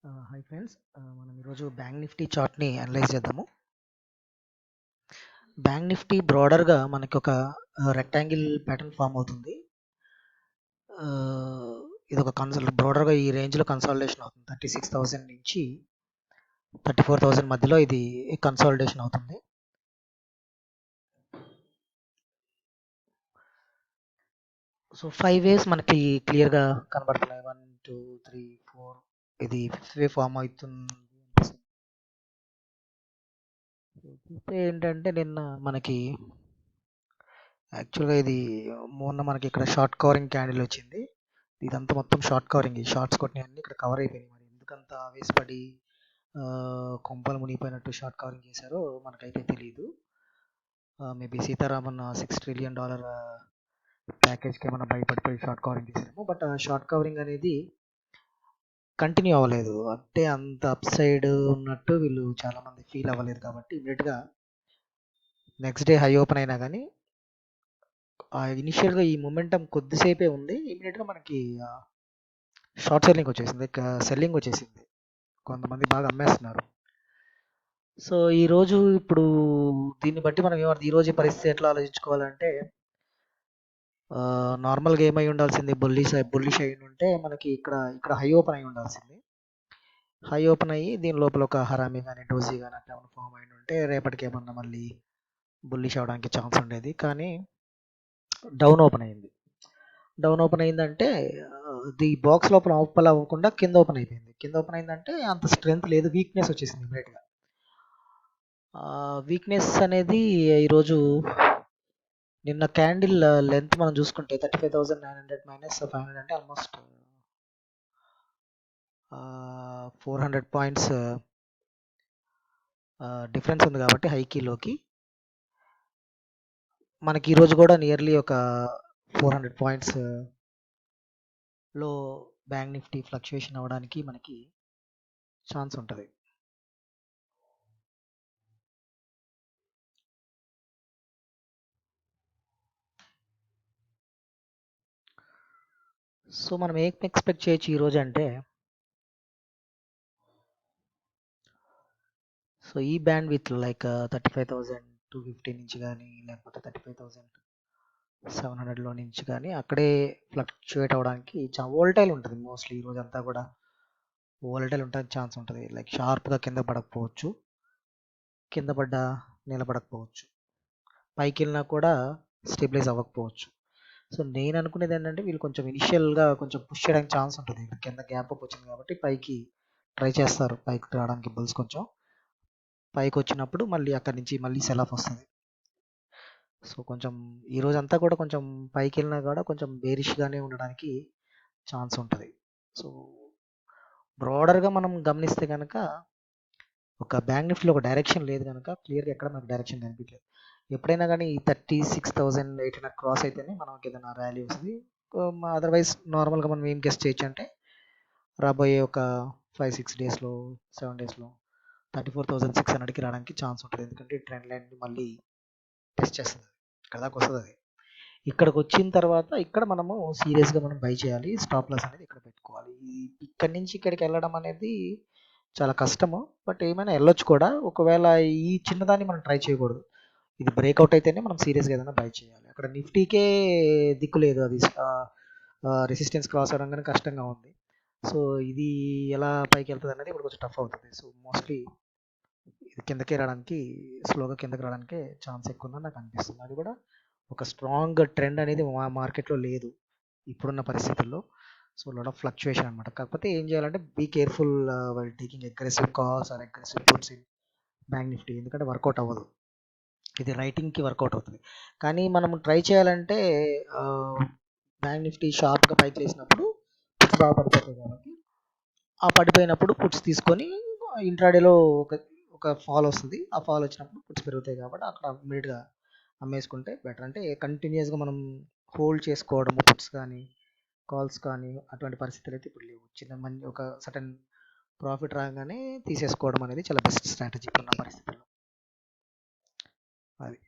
Hi friends, మనం ఈరోజు bank Nifty చార్ట్ని analyse చేద్దాము. బ్యాంక్ నిఫ్టీ బ్రాడర్గా మనకి ఒక రెక్టాంగిల్ ప్యాటర్న్ ఫామ్ అవుతుంది. ఆ, ఇది ఒక బ్రాడర్గా ఈ రేంజ్లో కన్సాలిడేషన్ అవుతుంది. 36,000 నుంచి 34,000 మధ్యలో ఇది కన్సాలిడేషన్ అవుతుంది. సో 5 వేస్ మనకి క్లియర్గా కనబడుతున్నాయి. 1 2 3 4 ఇది 5th వే ఫామ్ అవుతుంది. చూస్తే ఏంటంటే నిన్న మనకి యాక్చువల్గా ఇది మొన్న మనకి ఇక్కడ షార్ట్ కవరింగ్ క్యాండిల్ వచ్చింది. ఇదంతా మొత్తం షార్ట్ కవరింగ్, ఈ షార్ట్స్ కొట్టినవన్నీ ఇక్కడ కవర్ అయిపోయినాయి. మరి ఎందుకంత ఆవేశపడి కొంపలు మునిగిపోయినట్టు షార్ట్ కవరింగ్ చేశారో మనకైతే తెలియదు. మేబీ సీతారామన్ $6 ట్రిలియన్ ప్యాకేజ్కి ఏమైనా భయపడిపోయి షార్ట్ కవరింగ్ చేశారేమో. బట్ షార్ట్ కవరింగ్ అనేది కంటిన్యూ అవ్వలేదు, అంటే అంత అప్ సైడ్ ఉన్నట్టు వీళ్ళు చాలామంది ఫీల్ అవ్వలేదు. కాబట్టి ఇమీడియట్గా నెక్స్ట్ డే హై ఓపెన్ అయినా కానీ ఇనిషియల్గా ఈ మొమెంటం కొద్దిసేపే ఉంది. ఇమీడియట్గా మనకి షార్ట్ సెల్లింగ్ వచ్చేసింది, సెల్లింగ్ వచ్చేసింది. కొంతమంది బాగా అమ్మేస్తున్నారు. సో ఈరోజు ఇప్పుడు దీన్ని బట్టి మనం ఈరోజు ఈ పరిస్థితి ఎట్లా ఆలోచించుకోవాలంటే, నార్మల్గా ఏమై ఉండాల్సింది, బుల్లిష్ అయి ఉంటే మనకి ఇక్కడ హై ఓపెన్ అయి ఉండాల్సింది. హై ఓపెన్ అయ్యి దీని లోపల ఒక హరామి కానీ డోజీ కానీ అట్లా ఫామ్ అయి ఉంటే రేపటికి ఏమన్నా మళ్ళీ బుల్లిష్ అవడానికి ఛాన్స్ ఉండేది. కానీ డౌన్ ఓపెన్ అయింది. డౌన్ ఓపెన్ అయిందంటే ది బాక్స్ లోపల ఓపెన్ అవ్వకుండా కింద ఓపెన్ అయిపోయింది. కింద ఓపెన్ అయిందంటే అంత స్ట్రెంత్ లేదు, వీక్నెస్ వచ్చేసింది ఇమీడియట్గా. వీక్నెస్ అనేది ఈరోజు నిన్న క్యాండిల్ లెంత్ మనం చూసుకుంటే 35,900 మైనస్ 500 అంటే ఆల్మోస్ట్ 400 పాయింట్స్ డిఫరెన్స్ ఉంది. కాబట్టి హైకీలోకి మనకి ఈరోజు కూడా నియర్లీ ఒక 400 పాయింట్స్ లో బ్యాంక్ నిఫ్టీ ఫ్లక్చుయేషన్ అవ్వడానికి మనకి ఛాన్స్ ఉంటుంది. సో మనం ఏం ఎక్స్పెక్ట్ చేయొచ్చు ఈరోజు అంటే, సో ఈ బ్యాండ్ విత్ లైక్ 35,250 నుంచి కానీ లేకపోతే 35,700లో నుంచి కానీ అక్కడే ఫ్లక్చుయేట్ అవ్వడానికి వోల్టైల్ ఉంటుంది. మోస్ట్లీ ఈరోజు అంతా కూడా వోల్టైల్ ఉండడానికి ఛాన్స్ ఉంటుంది. లైక్ షార్ప్గా కింద పడకపోవచ్చు, కింద పడ్డ నిలబడకపోవచ్చు, పైకి వెళ్ళినా కూడా స్టెబిలైజ్ అవ్వకపోవచ్చు. సో నేను అనుకునేది ఏంటంటే, వీళ్ళు కొంచెం ఇనిషియల్గా కొంచెం పుష్ చేయడానికి ఛాన్స్ ఉంటుంది. కింద గ్యాప్ అప్ వచ్చింది కాబట్టి పైకి ట్రై చేస్తారు, పైకి రావడానికి బుల్స్ కొంచెం పైకి వచ్చినప్పుడు మళ్ళీ అక్కడి నుంచి మళ్ళీ సెల్ ఆఫ్ వస్తుంది. సో కొంచెం ఈరోజు అంతా కూడా కొంచెం పైకి వెళ్ళినా కూడా కొంచెం బేరిష్గానే ఉండడానికి ఛాన్స్ ఉంటుంది. సో బ్రాడర్గా మనం గమనిస్తే కనుక ఒక బ్యాంక్ నిఫ్టీలో ఒక డైరెక్షన్ లేదు కనుక క్లియర్గా ఎక్కడ మనకు డైరెక్షన్ కనిపించలేదు. ఎప్పుడైనా కానీ 36,800 క్రాస్ అయితేనే మనకి ఏదైనా ర్యాలీ వస్తుంది. అదర్వైజ్ నార్మల్గా మనం ఏం గెస్ట్ చేయొచ్చు అంటే, రాబోయే ఒక 5-6 డేస్లో 7 డేస్లో 34,600కి రావడానికి ఛాన్స్ ఉంటుంది. ఎందుకంటే ట్రెండ్ లైన్ మళ్ళీ టెస్ట్ చేస్తుంది, ఇక్కడ దాకా వస్తుంది. అది ఇక్కడికి వచ్చిన తర్వాత ఇక్కడ మనము సీరియస్గా మనం బై చేయాలి. స్టాప్ లాస్ అనేది ఇక్కడ పెట్టుకోవాలి. ఇక్కడి నుంచి ఇక్కడికి వెళ్ళడం అనేది చాలా కష్టము, బట్ ఏమైనా వెళ్ళొచ్చు కూడా. ఒకవేళ ఈ చిన్నదాన్ని మనం ట్రై చేయకూడదు. ఇది బ్రేక్అవుట్ అయితేనే మనం సీరియస్గా ఏదైనా బై చేయాలి. అక్కడ నిఫ్టీకే దిక్కు లేదు, అది రెసిస్టెన్స్ క్రాస్ అవ్వడం కానీ కష్టంగా ఉంది. సో ఇది ఎలా పైకి వెళ్తుంది అనేది ఇప్పుడు కొంచెం టఫ్ అవుతుంది. సో మోస్ట్లీ ఇది కిందకే రావడానికి, స్లోగా కిందకి రావడానికి ఛాన్స్ ఎక్కువ ఉందని నాకు అనిపిస్తుంది. అది కూడా ఒక స్ట్రాంగ్ ట్రెండ్ అనేది మార్కెట్లో లేదు ఇప్పుడున్న పరిస్థితుల్లో. సో లాట్ ఆఫ్ ఫ్లక్చుయేషన్ అనమాట. కాకపోతే ఏం చేయాలంటే be careful while taking aggressive calls or aggressive puts in bank nifty, ఎందుకంటే వర్కౌట్ అవ్వదు. ఇది రైటింగ్కి వర్కౌట్ అవుతుంది. కానీ మనం ట్రై చేయాలంటే బ్యాంక్ నిఫ్టీ షార్ప్గా పైకి లేసినప్పుడు పుట్స్ బాగా పడిపోతాయి. కాబట్టి ఆ పడిపోయినప్పుడు పుట్స్ తీసుకొని ఇంట్రాడేలో ఒక ఫాల్ వస్తుంది. ఆ ఫాల్ వచ్చినప్పుడు పుట్స్ పెరుగుతాయి. కాబట్టి అక్కడ ఇమీడియట్గా అమ్మేసుకుంటే బెటర్. అంటే కంటిన్యూస్గా మనం హోల్డ్ చేసుకోవడం పుట్స్ కానీ కాల్స్ కానీ అటువంటి పరిస్థితులు అయితే ఇప్పుడు లేవు. మంచి ఒక సటన్ ప్రాఫిట్ రాగానే తీసేసుకోవడం అనేది చాలా బెస్ట్ స్ట్రాటజీ ఉన్న పరిస్థితుల్లో. అది